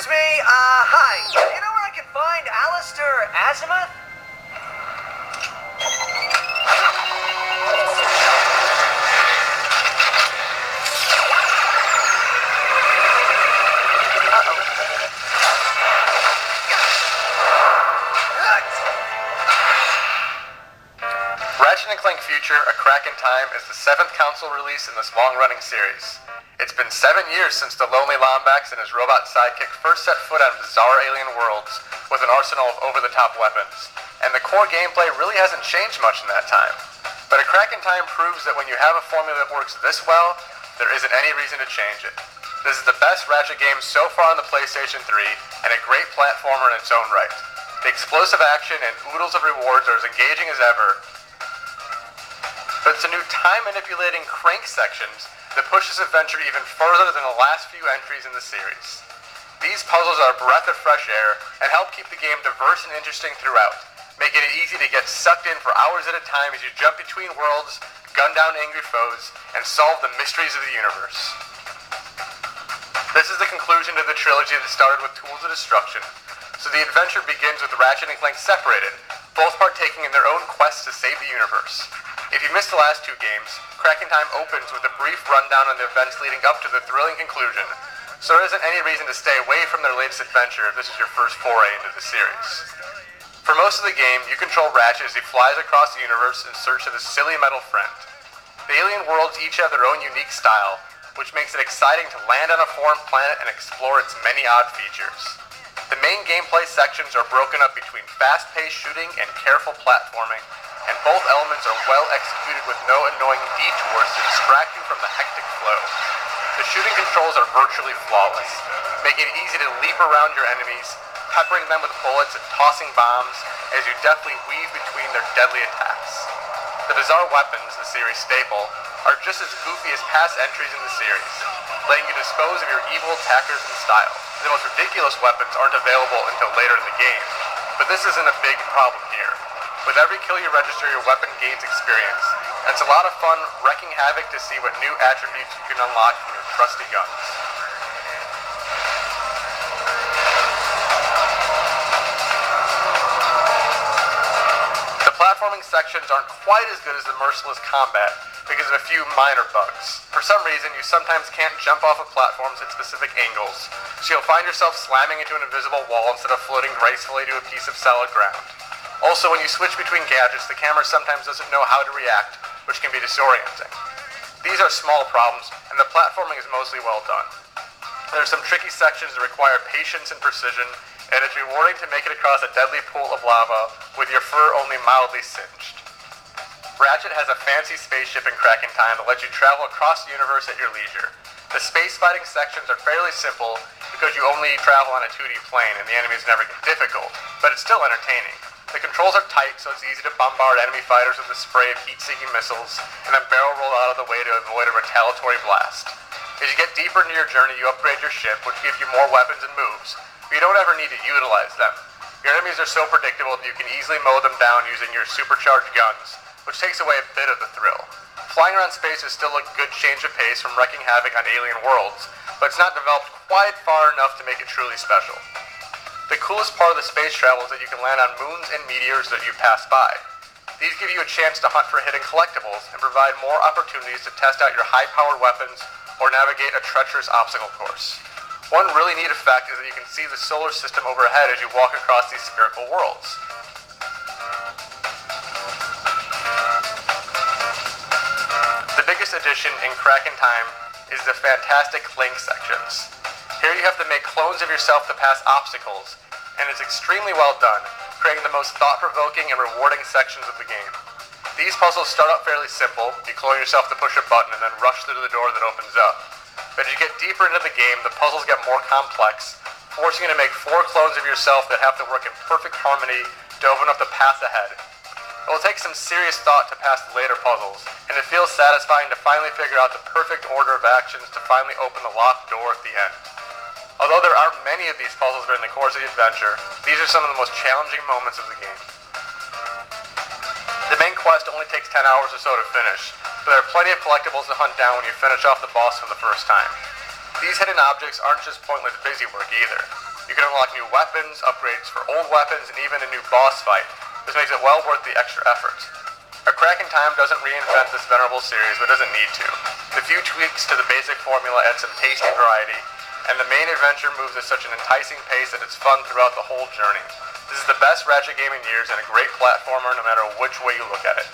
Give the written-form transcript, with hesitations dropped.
Hi. Do you know where I can find Alistair Azimuth? Ratchet and Clank Future: A Crack in Time is the 7th console release in this long-running series. It's been 7 years since the lonely Lombax and his robot sidekick first set foot on bizarre alien worlds with an arsenal of over-the-top weapons, and the core gameplay really hasn't changed much in that time. But A Crack in Time proves that when you have a formula that works this well, there isn't any reason to change it. This is the best Ratchet game so far on the PlayStation 3, and a great platformer in its own right. The explosive action and oodles of rewards are as engaging as ever, but it's the new time-manipulating crank sections that push this adventure even further than the last few entries in the series. These puzzles are a breath of fresh air and help keep the game diverse and interesting throughout, making it easy to get sucked in for hours at a time as you jump between worlds, gun down angry foes, and solve the mysteries of the universe. This is the conclusion to the trilogy that started with Tools of Destruction, so the adventure begins with Ratchet and Clank separated, both partaking in their own quests to save the universe. If you missed the last two games, Crack in Time opens with a brief rundown on the events leading up to the thrilling conclusion, so there isn't any reason to stay away from their latest adventure if this is your first foray into the series. For most of the game, you control Ratchet as he flies across the universe in search of his silly metal friend. The alien worlds each have their own unique style, which makes it exciting to land on a foreign planet and explore its many odd features. The main gameplay sections are broken up between fast-paced shooting and careful platforming, and both elements are well executed with no annoying detours to distract you from the hectic flow. The shooting controls are virtually flawless, making it easy to leap around your enemies, peppering them with bullets and tossing bombs as you deftly weave between their deadly attacks. The bizarre weapons, the series staple, are just as goofy as past entries in the series, letting you dispose of your evil attackers in style. The most ridiculous weapons aren't available until later in the game, but this isn't a big problem here. With every kill you register, your weapon gains experience, and it's a lot of fun wreaking havoc to see what new attributes you can unlock from your trusty guns. The platforming sections aren't quite as good as the merciless combat because of a few minor bugs. For some reason, you sometimes can't jump off of platforms at specific angles, so you'll find yourself slamming into an invisible wall instead of floating gracefully to a piece of solid ground. Also, when you switch between gadgets, the camera sometimes doesn't know how to react, which can be disorienting. These are small problems, and the platforming is mostly well done. There are some tricky sections that require patience and precision, and it's rewarding to make it across a deadly pool of lava with your fur only mildly singed. Ratchet has a fancy spaceship in Crack in Time that lets you travel across the universe at your leisure. The space fighting sections are fairly simple because you only travel on a 2D plane and the enemies never get difficult, but it's still entertaining. The controls are tight, so it's easy to bombard enemy fighters with a spray of heat-seeking missiles, and then barrel roll out of the way to avoid a retaliatory blast. As you get deeper into your journey, you upgrade your ship, which gives you more weapons and moves, but you don't ever need to utilize them. Your enemies are so predictable that you can easily mow them down using your supercharged guns, which takes away a bit of the thrill. Flying around space is still a good change of pace from wreaking havoc on alien worlds, but it's not developed quite far enough to make it truly special. The coolest part of the space travel is that you can land on moons and meteors that you pass by. These give you a chance to hunt for hidden collectibles and provide more opportunities to test out your high-powered weapons or navigate a treacherous obstacle course. One really neat effect is that you can see the solar system overhead as you walk across these spherical worlds. The biggest addition in Crack in Time is the fantastic Clank sections. Here you have to make clones of yourself to pass obstacles, and it's extremely well done, creating the most thought-provoking and rewarding sections of the game. These puzzles start out fairly simple. You clone yourself to push a button and then rush through the door that opens up. But as you get deeper into the game, the puzzles get more complex, forcing you to make 4 clones of yourself that have to work in perfect harmony to open up the path ahead. It will take some serious thought to pass the later puzzles, and it feels satisfying to finally figure out the perfect order of actions to finally open the locked door at the end. Although there aren't many of these puzzles during the course of the adventure, these are some of the most challenging moments of the game. The main quest only takes 10 hours or so to finish, but there are plenty of collectibles to hunt down when you finish off the boss for the first time. These hidden objects aren't just pointless busy work either. You can unlock new weapons, upgrades for old weapons, and even a new boss fight. This makes it well worth the extra effort. A Crack in Time doesn't reinvent this venerable series, but doesn't need to. The few tweaks to the basic formula add some tasty variety, and the main adventure moves at such an enticing pace that it's fun throughout the whole journey. This is the best Ratchet game in years and a great platformer no matter which way you look at it.